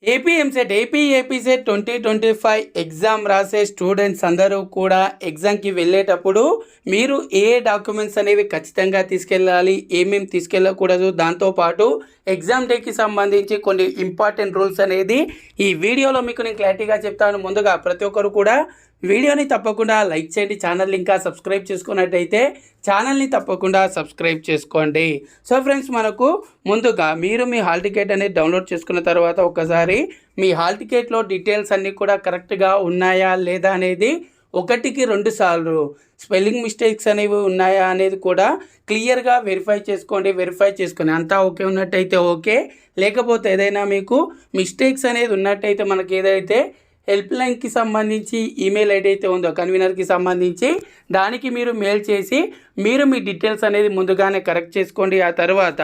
APSET 2025 exam రాసే students అందరూ కూడా ఎగ్జామ్కి వెళ్ళేటప్పుడు మీరు ఏ డాక్యుమెంట్స్ అనేవి ఖచ్చితంగా తీసుకెళ్ళాలి, ఏమేమి తీసుకెళ్ళకూడదు, దాంతోపాటు ఎగ్జామ్ డేకి సంబంధించి కొన్ని ఇంపార్టెంట్ రూల్స్ అనేది ఈ వీడియోలో మీకు నేను క్లారిటీగా చెప్తాను. ముందుగా ప్రతి ఒక్కరు కూడా వీడియోని తప్పకుండా లైక్ చేయండి. ఛానల్ ఇంకా సబ్స్క్రైబ్ చేసుకున్నట్టయితే ఛానల్ని తప్పకుండా సబ్స్క్రైబ్ చేసుకోండి. సో ఫ్రెండ్స్, మనకు ముందుగా మీరు మీ హాల్ టికెట్ అనేది డౌన్లోడ్ చేసుకున్న తర్వాత ఒకసారి మీ హాల్ టికెట్లో డీటెయిల్స్ అన్నీ కూడా కరెక్ట్గా ఉన్నాయా లేదా అనేది 1-2 సార్లు స్పెల్లింగ్ మిస్టేక్స్ అనేవి ఉన్నాయా అనేది కూడా క్లియర్గా వెరిఫై చేసుకొని అంతా ఓకే ఉన్నట్టయితే ఓకే, లేకపోతే ఏదైనా మీకు మిస్టేక్స్ అనేది ఉన్నట్టయితే మనకి ఏదైతే హెల్ప్ లైన్కి సంబంధించి ఈమెయిల్ ఐడి అయితే ఉందో కన్వీనర్కి సంబంధించి దానికి మీరు మెయిల్ చేసి మీరు మీ డీటెయిల్స్ అనేది ముందుగానే కరెక్ట్ చేసుకోండి. ఆ తర్వాత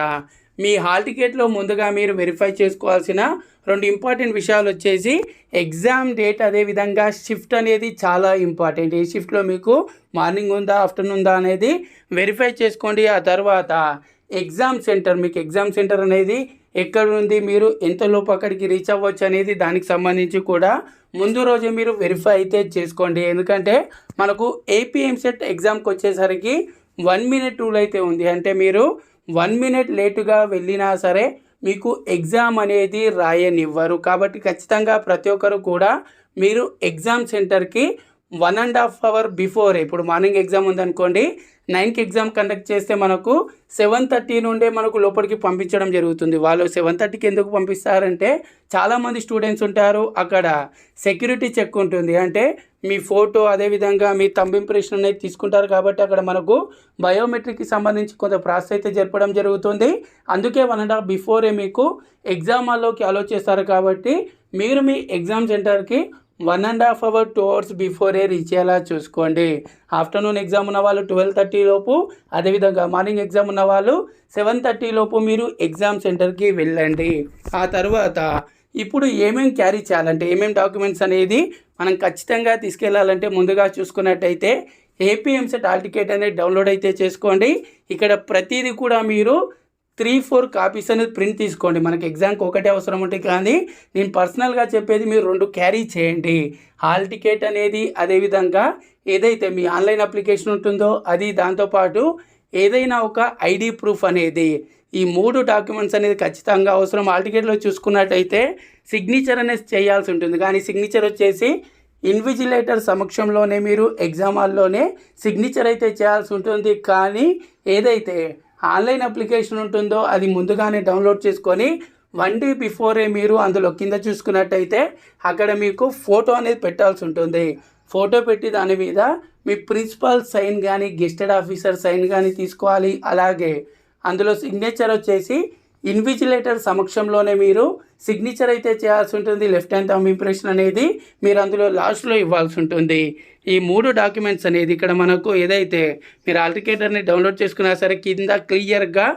మీ హాల్ టికెట్లో ముందుగా మీరు వెరిఫై చేసుకోవాల్సిన 2 ఇంపార్టెంట్ విషయాలు వచ్చేసి ఎగ్జామ్ డేట్, అదేవిధంగా షిఫ్ట్ అనేది చాలా ఇంపార్టెంట్. ఏ షిఫ్ట్లో మీకు మార్నింగ్ ఉందా, ఆఫ్టర్నూన్ ఉందా అనేది వెరిఫై చేసుకోండి. ఆ తర్వాత ఎగ్జామ్ సెంటర్, మీకు ఎగ్జామ్ సెంటర్ అనేది ఎక్కడ ఉంది, మీరు ఎంతలోపు అక్కడికి రీచ్ అవ్వచ్చు అనేది దానికి సంబంధించి కూడా ముందు రోజే మీరు వెరిఫై అయితే చేసుకోండి. ఎందుకంటే మనకు ఏపీఎంసెట్ ఎగ్జామ్కి వచ్చేసరికి 1 మినిట్ రూల్ అయితే ఉంది. అంటే మీరు 1 మినిట్ లేటుగా వెళ్ళినా సరే మీకు ఎగ్జామ్ అనేది రాయనివ్వరు. కాబట్టి ఖచ్చితంగా ప్రతి ఒక్కరు కూడా మీరు ఎగ్జామ్ సెంటర్కి 1.5 అవర్ బిఫోరే, ఇప్పుడు మార్నింగ్ ఎగ్జామ్ ఉందనుకోండి, 9కి ఎగ్జామ్ కండక్ట్ చేస్తే మనకు 7:30 నుండే మనకు లోపలికి పంపించడం జరుగుతుంది. వాళ్ళు 7:30కి ఎందుకు పంపిస్తారంటే చాలామంది స్టూడెంట్స్ ఉంటారు, అక్కడ సెక్యూరిటీ చెక్ ఉంటుంది. అంటే మీ ఫోటో, అదేవిధంగా మీ థంబ్ ఇంప్రెషన్ అనేది తీసుకుంటారు. కాబట్టి అక్కడ మనకు బయోమెట్రిక్కి సంబంధించి కొంత ప్రాసెస్ అయితే జరపడం జరుగుతుంది. అందుకే 1.5 బిఫోరే మీకు ఎగ్జామ్ హాల్లోకి అలో చేస్తారు. కాబట్టి మీరు మీ ఎగ్జామ్ సెంటర్కి 1.5 అవర్ 2 అవర్స్ బిఫోరే రీచ్ అయ్యేలా చూసుకోండి. ఆఫ్టర్నూన్ ఎగ్జామ్ ఉన్న వాళ్ళు 12:30 లోపు, అదేవిధంగా మార్నింగ్ ఎగ్జామ్ ఉన్న వాళ్ళు 7:30 లోపు మీరు ఎగ్జామ్ సెంటర్కి వెళ్ళండి. ఆ తర్వాత ఇప్పుడు ఏమేమి క్యారీ చేయాలంటే, ఏమేమి డాక్యుమెంట్స్ అనేది మనం ఖచ్చితంగా తీసుకెళ్లాలంటే ముందుగా చూసుకున్నట్టయితే ఏపీఎంసెట్ హాల్ టికెట్ అనేది డౌన్లోడ్ అయితే చేసుకోండి. ఇక్కడ ప్రతిదీ కూడా మీరు 3-4 కాపీస్ అనేది ప్రింట్ తీసుకోండి. మనకి ఎగ్జామ్కి ఒకటే అవసరం ఉంటుంది, కానీ నేను పర్సనల్గా చెప్పేది మీరు 2 క్యారీ చేయండి. హాల్ టికెట్ అనేది, అదేవిధంగా ఏదైతే మీ ఆన్లైన్ అప్లికేషన్ ఉంటుందో అది, దాంతోపాటు ఏదైనా ఒక ఐడి ప్రూఫ్ అనేది, ఈ 3 డాక్యుమెంట్స్ అనేది ఖచ్చితంగా అవసరం. హాల్ టికెట్లో చూసుకున్నట్టయితే సిగ్నేచర్ అనేది చేయాల్సి ఉంటుంది, కానీ సిగ్నేచర్ వచ్చేసి ఇన్విజిలేటర్ సమక్షంలోనే మీరు ఎగ్జామ్ హాల్లోనే సిగ్నేచర్ అయితే చేయాల్సి ఉంటుంది. కానీ ఏదైతే ఆన్లైన్ అప్లికేషన్ ఉంటుందో అది ముందుగానే డౌన్లోడ్ చేసుకొని 1 డే బిఫోరే మీరు అందులో కింద చూసుకున్నట్టయితే అక్కడ మీకు ఫోటో అనేది పెట్టాల్సి ఉంటుంది. ఫోటో పెట్టి దాని మీద మీ ప్రిన్సిపల్ సైన్ కానీ, గెస్టెడ్ ఆఫీసర్ సైన్ కానీ తీసుకోవాలి. అలాగే అందులో సిగ్నేచర్ వచ్చేసి ఇన్విజిలేటర్ సమక్షంలోనే మీరు సిగ్నేచర్ అయితే చేయాల్సి ఉంటుంది. లెఫ్ట్ హ్యాండ్ థంబ్ ఇంప్రెషన్ అనేది మీరు అందులో లాస్ట్లో ఇవ్వాల్సి ఉంటుంది. ఈ 3 డాక్యుమెంట్స్ అనేది ఇక్కడ మనకు ఏదైతే మీరు హాల్ టికెట్ అనేది డౌన్లోడ్ చేసుకున్నా సరే కింద క్లియర్గా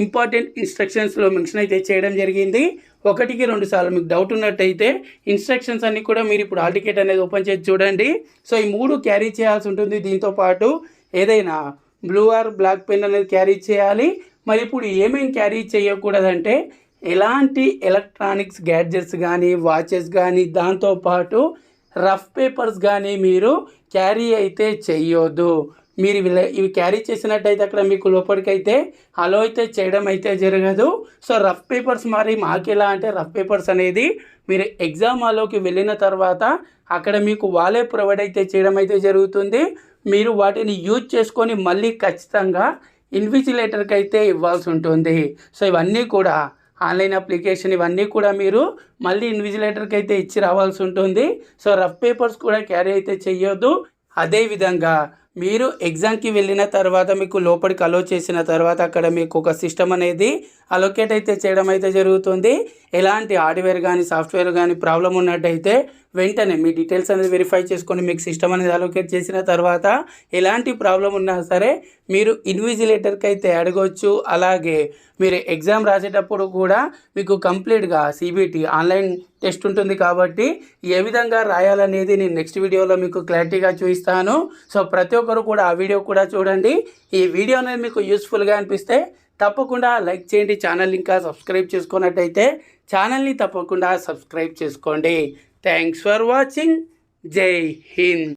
ఇంపార్టెంట్ ఇన్స్ట్రక్షన్స్లో మెన్షన్ అయితే చేయడం జరిగింది. 1-2 సార్లు మీకు డౌట్ ఉన్నట్టయితే ఇన్స్ట్రక్షన్స్ అన్నీ కూడా మీరు ఇప్పుడు హాల్ టికెట్ అనేది ఓపెన్ చేసి చూడండి. సో ఈ 3 క్యారీ చేయాల్సి ఉంటుంది. దీంతోపాటు ఏదైనా బ్లూ ఆర్ బ్లాక్ పెన్ అనేది క్యారీ చేయాలి. మరి ఇప్పుడు ఏమేమి క్యారీ చేయకూడదంటే ఎలాంటి ఎలక్ట్రానిక్స్ గ్యాడ్జెట్స్ కానీ, వాచెస్ కానీ, దాంతోపాటు రఫ్ పేపర్స్ కానీ మీరు క్యారీ అయితే చెయ్యొద్దు. మీరు ఇవి క్యారీ చేసినట్టయితే అక్కడ మీకు లోపలికైతే అలో అయితే చేయడం అయితే జరగదు. సో రఫ్ పేపర్స్ మరి మాకెలా అంటే, రఫ్ పేపర్స్ అనేది మీరు ఎగ్జామ్ హాల్లోకి వెళ్ళిన తర్వాత అక్కడ మీకు వాళ్ళే ప్రొవైడ్ అయితే చేయడం అయితే జరుగుతుంది. మీరు వాటిని యూజ్ చేసుకొని మళ్ళీ ఖచ్చితంగా ఇన్విజిలేటర్కి అయితే ఇవ్వాల్సి ఉంటుంది. సో ఇవన్నీ కూడా ఆన్లైన్ అప్లికేషన్, ఇవన్నీ కూడా మీరు మళ్ళీ ఇన్విజిలేటర్కి అయితే ఇచ్చి రావాల్సి ఉంటుంది. సో రఫ్ పేపర్స్ కూడా క్యారీ అయితే చెయ్యొద్దు. అదేవిధంగా మీరు ఎగ్జామ్కి వెళ్ళిన తర్వాత మీకు లోపలికి అలో చేసిన తర్వాత అక్కడ మీకు ఒక సిస్టమ్ అనేది అలొకేట్ అయితే చేయడం అయితే జరుగుతుంది. ఎలాంటి హార్డ్వేర్ కానీ, సాఫ్ట్వేర్ కానీ ప్రాబ్లం ఉన్నట్టయితే వెంటనే మీ డీటెయిల్స్ అనేది వెరిఫై చేసుకొని మీకు సిస్టమ్ అనేది అలొకేట్ చేసిన తర్వాత ఎలాంటి ప్రాబ్లం ఉన్నా సరే మీరు ఇన్విజిలేటర్కి అయితే అడగవచ్చు. అలాగే మీరు ఎగ్జామ్ రాసేటప్పుడు కూడా మీకు కంప్లీట్గా సిబిటి ఆన్లైన్ టెస్ట్ ఉంటుంది. కాబట్టి ఏ విధంగా రాయాలనేది నేను నెక్స్ట్ వీడియోలో మీకు క్లారిటీగా చూపిస్తాను. సో ప్రతి ఒక్కరు కూడా ఆ వీడియో కూడా చూడండి. ఈ వీడియో అనేది మీకు యూస్ఫుల్గా అనిపిస్తే తప్పకుండా లైక్ చేయండి. ఛానల్ ఇంకా సబ్స్క్రైబ్ చేసుకున్నట్టయితే ఛానల్ని తప్పకుండా సబ్స్క్రైబ్ చేసుకోండి. Thanks for watching. జై హింద్.